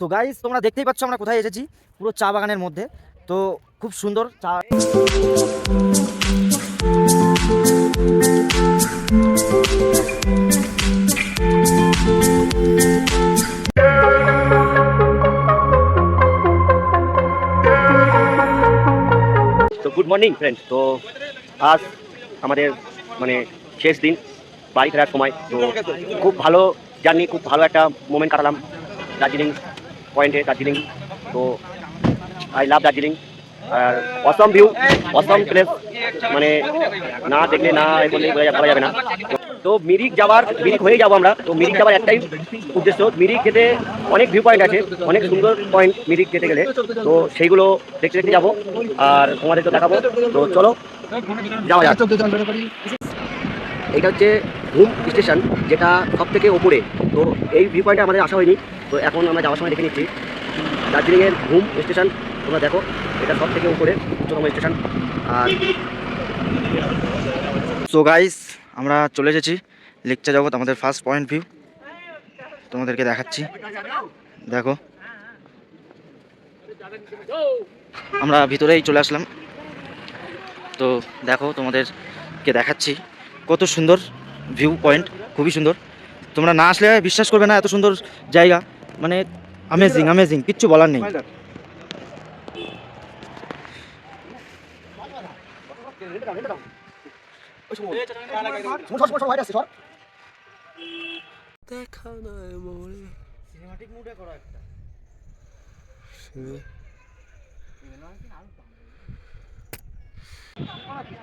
তো গাইস তোমরা দেখতেই পাচ্ছ আমরা কোথায় এসেছি, পুরো চা বাগানের মধ্যে। তো খুব সুন্দর চা। তো গুড মর্নিং ফ্রেন্ডস। তো আজ আমাদের মানে শেষ দিন, বাড়ি ফেরার সময়। তো খুব ভালো জার্নি, খুব ভালো একটা মোমেন্ট কাটালাম দার্জিলিং পয়েন্টে, দার্জিলিং। তো আই লাভ দার্জিলিং। আর অসম ভিউ, অসম প্লেস, মানে না দেখলে না এ করলে বলা যাবে না। তো মিরিক হয়ে যাবো আমরা। তো মিরিক যাওয়ার একটাই উদ্দেশ্য, মিরিক যেতে অনেক ভিউ পয়েন্ট আছে, অনেক সুন্দর পয়েন্ট মিরিক যেতে গেলে। তো সেইগুলো দেখতে দেখতে যাবো আর তোমাদেরকে দেখাবো। তো চলো যাওয়া যাক। এইটা হচ্ছে ঘুম স্টেশন, যেটা সব থেকে ওপরে। তো এই ভিউ পয়েন্টে আমাদের আসা হয়নি, তো এখন আমরা যাওয়ার সময় দেখে নিচ্ছি দার্জিলিংয়ের ঘুম স্টেশন। তোমরা দেখো, এটা সব থেকে উপরে উচ্চতম স্টেশন। আর সো গাইস আমরা চলে এসেছি লেকচা জগৎ, আমাদের ফার্স্ট পয়েন্ট ভিউ তোমাদেরকে দেখাচ্ছি। দেখো আমরা ভিতরেই চলে আসলাম। তো দেখো তোমাদেরকে দেখাচ্ছি কত সুন্দর ভিউ পয়েন্ট, খুবই সুন্দর। তোমরা না আসলে বিশ্বাস করবে না, এত সুন্দর জায়গা, মানে অ্যামেজিং অ্যামেজিং, কিচ্ছু বলার নেই।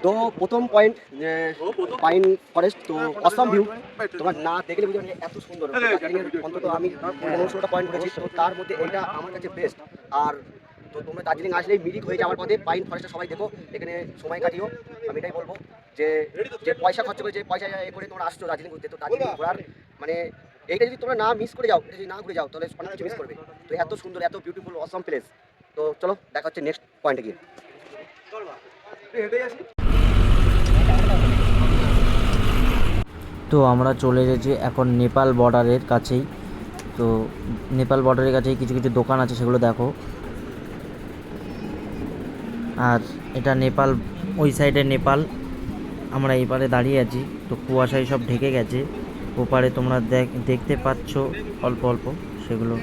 তো প্রথম পয়েন্ট পাইন ফরেস্ট। তো অসম ভিউ, তোমার না দেখলে বুঝতে পারবে এত সুন্দর। দার্জিলিংয়ের অন্তত আমি 15-16টা পয়েন্ট ঘুরেছি, তো তার মধ্যে এটা আমার কাছে বেস্ট। আর তো তোমরা দার্জিলিং আসলেই মিরিক হয়ে যাওয়ার পথে পাইন ফরেস্টে সবাই দেখো, এখানে সময় কাটিও। আমি এটাই বলবো যে যে পয়সা খরচ করে, যে পয়সা এ করে তোমরা আসছো দার্জিলিং ঘুরতে, তো দার্জিলিং ঘোরার মানে এইটা যদি তোমরা না মিস করে যাও, এটা যদি না ঘুরে যাও তাহলে অনেক কিছু মিস করবে। তো এত সুন্দর, এত বিউটিফুল অসম প্লেস। তো চলো দেখা হচ্ছে নেক্সট পয়েন্টে গিয়ে। তো আমরা চলে এসেছি এখন নেপাল বর্ডারের কাছেই। তো নেপাল বর্ডারের কাছেই কিছু কিছু দোকান আছে, সেগুলো দেখো। আর এটা নেপাল, ওই সাইডে নেপাল, আমরা এই পারে দাঁড়িয়ে আছি। তো কুয়াশায় সব ঢেকে গেছে, ওপারে তোমরা দেখতে পাচ্ছ অল্প অল্প সেগুলো।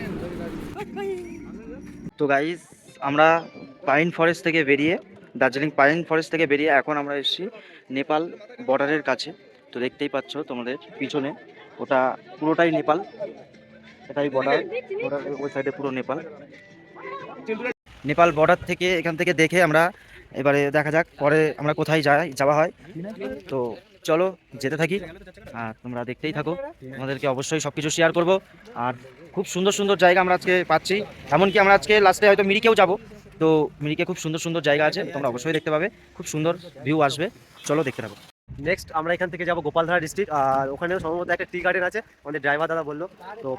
তো গাইস আমরা পাইন ফরেস্ট থেকে বেরিয়ে, দার্জিলিং পাইন ফরেস্ট থেকে বেরিয়ে এখন আমরা এসেছি নেপাল বর্ডারের কাছে। তো দেখতেই পাচ্ছ তোমাদের পিছনে, ওটা পুরোটাই নেপাল, এটাই বর্ডার। বর্ডারের ওই সাইডে পুরো নেপাল। নেপাল বর্ডার থেকে এখান থেকে দেখে আমরা এবারে দেখা যাক পরে আমরা কোথায় যাওয়া হয়। তো চলো যেতে থাকি, আর তোমরা দেখতেই থাকো, আমাদেরকে অবশ্যই সব কিছু শেয়ার করবো। আর খুব সুন্দর সুন্দর জায়গা আমরা আজকে পাচ্ছি, এমনকি আমরা আজকে লাস্টে হয়তো মিরিকেও যাব। তো মিরিকে খুব সুন্দর সুন্দর জায়গা আছে, তোমরা অবশ্যই দেখতে পাবে, খুব সুন্দর ভিউ আসবে। চলো দেখতে থাকো। নেক্সট আমরা এখান থেকে যাব গোপালধারা ডিস্ট্রিক্ট, আর ওখানেও সম্ভবত একটা টি গার্ডেন আছে, আমাদের ড্রাইভার দাদা বললো। তো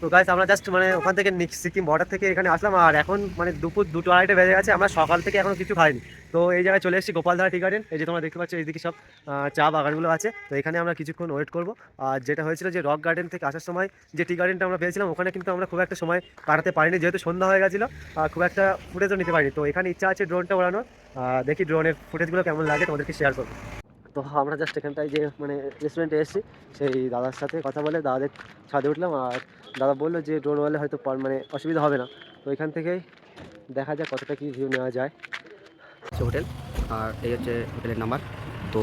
তো গাইস আমরা জাস্ট মানে ওখান থেকে সিকিম বর্ডার থেকে এখানে আসলাম, আর এখন মানে দুপুর 2-2:30 বেজে গেছে, আমরা সকাল থেকে এখনো কিছু খাইনি। তো এই জায়গায় চলে এসেছি গোপালধারা টি গার্ডেন। এই যে তোমরা দেখতে পাচ্ছ এইদিকে সব চা বাগানগুলো আছে। তো এখানে আমরা কিছুক্ষণ ওয়েট করবো। আর যেটা হয়েছিল যে রক গার্ডেন থেকে আসার সময় যে টি গার্ডেনটা আমরা পেয়েছিলাম, ওখানে কিন্তু আমরা খুব একটা সময় কাটাতে পারিনি, যেহেতু সন্ধ্যা হয়ে গেছিলো, খুব একটা ফুটেজও নিতে পারিনি। তো এখানে ইচ্ছা আছে ড্রোনটা ওড়ানোর, দেখি ড্রোনের ফুটেজগুলো কেমন লাগে তোমাদেরকে শেয়ার করবো। তো আমরা জাস্ট এখানটায় যে মানে রেস্টুরেন্টে এসেছি, সেই দাদার সাথে কথা বলে দাদাদের ছাদে উঠলাম। আর দাদা বললো যে ড্রোনওয়ালে হয়তো মানে অসুবিধা হবে না। তো এখান থেকেই দেখা যাক কতটা কি ভিউ নেওয়া যায়। হোটেল, আর এই হচ্ছে হোটেলের নাম্বার। তো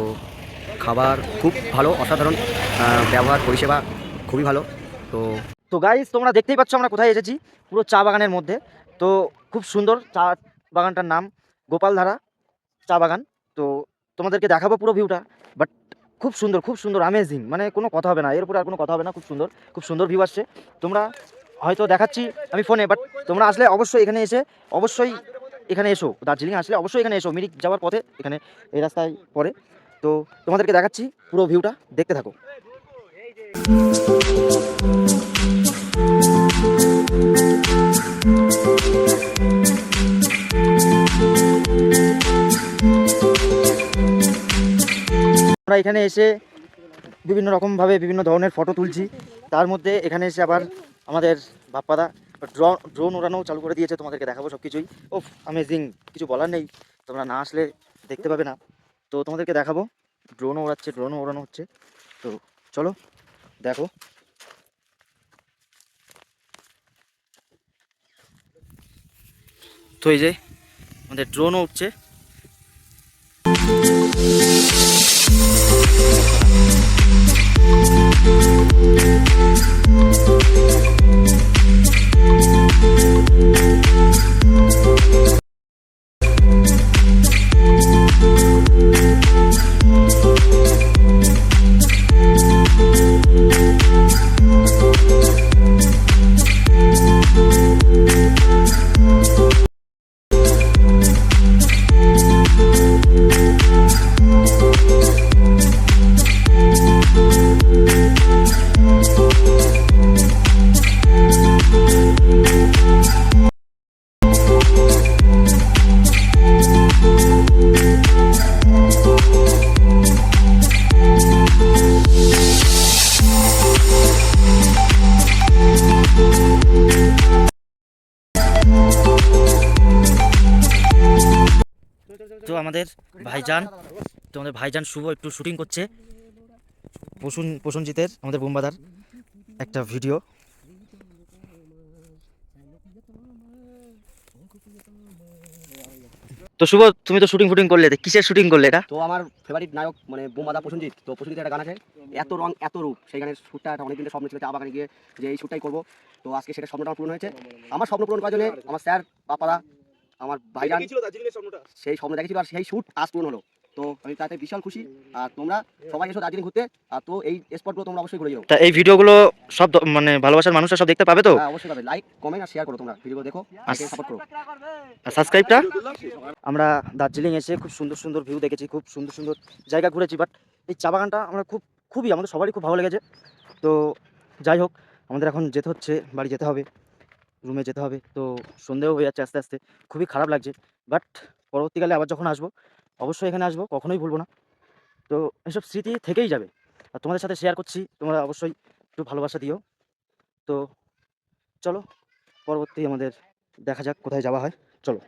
খাবার খুব ভালো, অসাধারণ, ব্যবহার পরিষেবা খুবই ভালো। তো তো গাইস তোমরা দেখতেই পাচ্ছ আমরা কোথায় এসেছি, পুরো চা বাগানের মধ্যে। তো খুব সুন্দর চা বাগানটার নাম গোপালধারা চা বাগান। তো তোমাদেরকে দেখাবো পুরো ভিউটা, বাট খুব সুন্দর অ্যামেজিং, মানে কোনো কথা হবে না, এর উপরে আর কোনো কথা হবে না। খুব সুন্দর ভিউ আসছে। তোমরা হয়তো দেখাচ্ছি আমি ফোনে, বাট তোমরা আসলে অবশ্যই এখানে এসে অবশ্যই এখানে এসো, দার্জিলিং আসলে অবশ্যই এখানে এসো। মিরিক যাওয়ার পথে এখানে এই রাস্তায় পড়ে। তো তোমাদেরকে দেখাচ্ছি পুরো ভিউটা, দেখতে থাকো। আমরা এখানে এসে বিভিন্ন রকমভাবে বিভিন্ন ধরনের ফটো তুলছি। তার মধ্যে এখানে এসে আবার আমাদের বাপ্পাদা ড্রোন ওড়ানো চালু করে দিয়েছে, তোমাদেরকে দেখাবো সব কিছুই। ওফ, অ্যামেজিং, কিছু বলার নেই, তোমরা না আসলে দেখতে পাবে না। তো তোমাদেরকে দেখাবো, ড্রোনও ওড়াচ্ছে, ড্রোনও ওড়ানো হচ্ছে। তো চলো দেখো। তো এই যে আমাদের ড্রোনও উঠছে। তো আমাদের ভাইজান, শুভ একটু শুটিং করছে প্রসেনজিতের, আমাদের বোমবাদার একটা ভিডিও। তো শুভ, তুমি তো শুটিং ফুটিং করলে, কিসের শুটিং করলে এটা? তো আমার ফেভারিট নায়ক মানে বোমাদা প্রসেনজিৎ, তো প্রসেনজিতের একটা গান আছে এত রং এত রূপ, সেই গানের শ্যুটটা একটা অনেকদিন স্বপ্ন ছিল চা বাগানে গিয়ে যে এই শ্যুটটাই করবো। তো আজকে সেটা স্বপ্নটা পূরণ হয়েছে। আমার স্বপ্ন পূরণ করার জন্য আমার স্যার বাপাদা, আমার ভাইজান সেই স্বপ্ন দেখেছিল, আর সেই শ্যুট আজ পূরণ হলো। তো আমি তাতে বিশাল খুশি। আর তোমরা সবাই এসো দার্জিলিং ঘুরতে। আর তো এই স্পটগুলো তোমরা অবশ্যই ঘুরে যাও। তা এই ভিডিওগুলো সব মানে ভালোবাসার মানুষরা সব দেখতে পাবে তো? হ্যাঁ অবশ্যই পাবে। লাইক কমেন্ট আর শেয়ার করো, তোমরা ভিডিও দেখো, সাপোর্ট করো, সাবস্ক্রাইবটা। আমরা দার্জিলিং এসে খুব সুন্দর সুন্দর ভিউ দেখেছি, খুব সুন্দর সুন্দর জায়গা ঘুরেছি, বাট এই চা বাগানটা আমরা খুবই আমাদের সবারই খুব ভালো লেগেছে। তো যাই হোক, আমাদের এখন যেতে হচ্ছে, বাড়ি যেতে হবে, রুমে যেতে হবে। তো সন্ধেও হয়ে যাচ্ছে আস্তে আস্তে, খুবই খারাপ লাগছে। বাট পরবর্তীকালে আবার যখন আসবো অবশ্যই এখানে আসবো, কখনোই ভুলবো না। তো এসব স্মৃতি থেকেই যাবে, আর তোমাদের সাথে শেয়ার করছি, তোমরা অবশ্যই একটু ভালোবাসা দিও। তো চলো পরবর্তী আমাদের দেখা যাক কোথায় যাওয়া হয়, চলো।